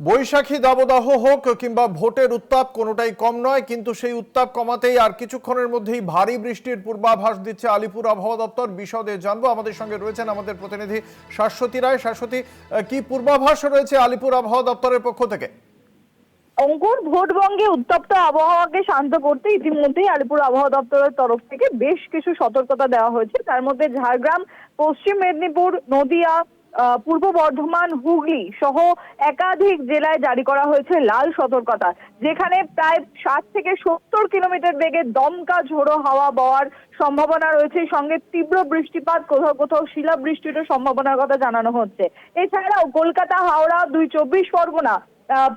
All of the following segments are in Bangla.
বৈশাখী দাবদাহ হোক কিংবা ভোটের উত্তাপ কোনোটাই কম নয়, কিন্তু সেই উত্তাপ কমাতেই আর কিছুক্ষণের মধ্যেই ভারী বৃষ্টির পূর্বাভাস দিচ্ছে আলিপুর আবহাওয়া দপ্তর। বিশদে জানবো, আমাদের সঙ্গে রয়েছেন আমাদের প্রতিনিধি শাশ্বতী রায়। শাশ্বতী, কি পূর্বাভাস রয়েছে আলিপুর আবহাওয়া দপ্তরের পক্ষ থেকে? অঙ্কুর, ভোটবঙ্গে উত্তপ্ত আবহাওয়াকে শান্ত করতে ইতিমধ্যেই আলিপুর আবহাওয়া দপ্তরের তরফ থেকে বেশ কিছু সতর্কতা দেওয়া হয়েছে। তার মধ্যে ঝাড়গ্রাম, পশ্চিম মেদিনীপুর, নদিয়া, পূর্ব বর্ধমান, হুগলি সহ একাধিক জেলায় জারি করা হয়েছে লাল সতর্কতা, যেখানে প্রায় 60 থেকে 70 কিলোমিটার বেগে দমকা ঝোড়ো হাওয়া বওয়ার সম্ভাবনা রয়েছে। সঙ্গে তীব্র বৃষ্টিপাত, কোথাও কোথাও শিলাবৃষ্টিরও সম্ভাবনার কথা জানানো হচ্ছে। এছাড়াও কলকাতা, হাওড়া, 24 পরগনা,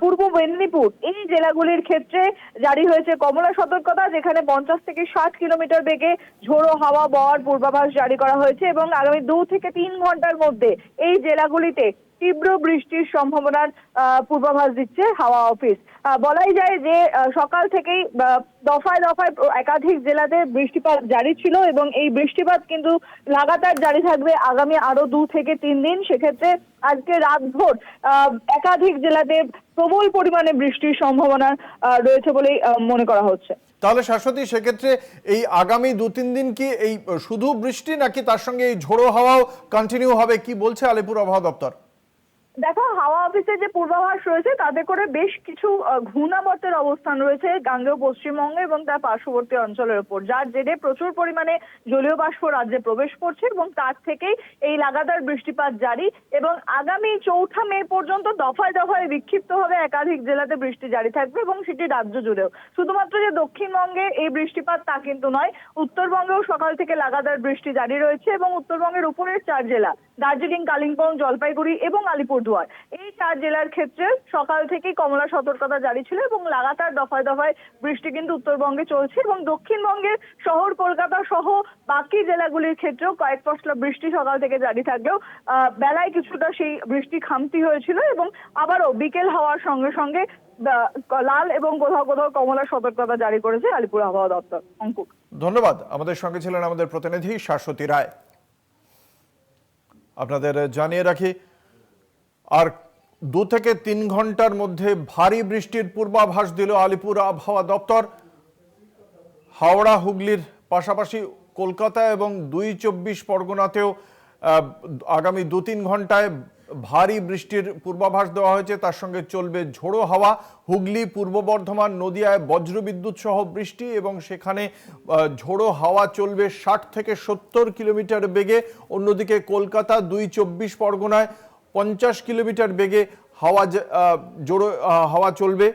পূর্ব মেদিনীপুর এই জেলাগুলির ক্ষেত্রে জারি হয়েছে কমলা সতর্কতা, যেখানে 50 থেকে 60 কিলোমিটার বেগে ঝোড়ো হাওয়া বওয়ার পূর্বাভাস জারি করা হয়েছে এবং আগামী 2 থেকে 3 ঘন্টার মধ্যে এই জেলাগুলিতে তীব্র বৃষ্টির সম্ভাবনার পূর্বাভাস দিচ্ছে হাওয়া অফিস। বলাই যায় যে সকাল থেকেই দফায় দফায় একাধিক জেলাতে বৃষ্টিপাত জারি ছিল এবং এই বৃষ্টিপাত কিন্তু লাগাতার জারি থাকবে আগামী আরো 2 থেকে 3 দিন। সেক্ষেত্রে আজকে রাতভর একাধিক জেলাতে প্রবল পরিমাণে বৃষ্টির সম্ভাবনা রয়েছে বলেই মনে করা হচ্ছে। তাহলে শাশ্বতী, সেক্ষেত্রে এই আগামী 2-3 দিন কি এই শুধু বৃষ্টি, নাকি তার সঙ্গে এই ঝোড়ো হাওয়াও কন্টিনিউ হবে, কি বলছে আলিপুর আবহাওয়া দপ্তর? দেখো, হাওয়া অফিসে যে পূর্বাভাস রয়েছে তাতে করে বেশ কিছু ঘূর্ণাবর্তের অবস্থান রয়েছে গাঙ্গেয় পশ্চিমবঙ্গে এবং তার পার্শ্ববর্তী অঞ্চলের উপর, যার জেরে প্রচুর পরিমাণে জলীয় বাষ্প রাজ্যে প্রবেশ করছে এবং তার থেকেই এই লাগাতার বৃষ্টিপাত জারি। এবং আগামী 4 মে পর্যন্ত দফায় দফায় বিক্ষিপ্তভাবে একাধিক জেলাতে বৃষ্টি জারি থাকবে এবং সেটি রাজ্য জুড়েও। শুধুমাত্র যে দক্ষিণবঙ্গে এই বৃষ্টিপাত তা কিন্তু নয়, উত্তরবঙ্গেও সকাল থেকে লাগাতার বৃষ্টি জারি রয়েছে এবং উত্তরবঙ্গের উপরের 4 জেলা দার্জিলিং, কালিম্পং, জলপাইগুড়ি এবং আলিপুরদুয়ার এই 4 জেলার ক্ষেত্রে সকাল থেকেই কমলা সতর্কতা জারি ছিল এবং লাগাতার দফায় দফায় বৃষ্টি কিন্তু উত্তরবঙ্গে চলছে এবং দক্ষিণবঙ্গের শহর কলকাতা সহ বাকি জেলাগুলির ক্ষেত্রেও কয়েক পশলা বৃষ্টি সকাল থেকে জারি থাকলেও বেলায় কিছুটা সেই বৃষ্টি খামতি হয়েছিল এবং আবারও বিকেল হওয়ার সঙ্গে সঙ্গে লাল এবং কোথাও কোথাও কমলা সতর্কতা জারি করেছে আলিপুর আবহাওয়া দপ্তর। অঙ্কুর, ধন্যবাদ। আমাদের সঙ্গে ছিলেন আমাদের প্রতিনিধি শাশ্বতী রায়। আপনাদের জানিয়ে রাখি, আর 2 থেকে 3 ঘন্টার মধ্যে ভারী বৃষ্টির পূর্বাভাস দিল আলিপুর আবহাওয়া দপ্তর। হাওড়া, হুগলির পাশাপাশি কলকাতা এবং 2-24 পরগনাতেও আগামী 2-3 ঘন্টায় ভারী বৃষ্টির পূর্বাভাস দেওয়া হয়েছে। তার সঙ্গে চলবে ঝোড়ো হাওয়া। হুগলি, পূর্ব বর্ধমান, নদিয়ায় বজ্রবিদ্যুৎ সহ বৃষ্টি এবং সেখানে ঝোড়ো হাওয়া চলবে 60 থেকে 70 কিলোমিটার বেগে। অন্যদিকে কলকাতা, 2-24 পরগনায় 50 কিলোমিটার বেগে জোড়ো হাওয়া চলবে।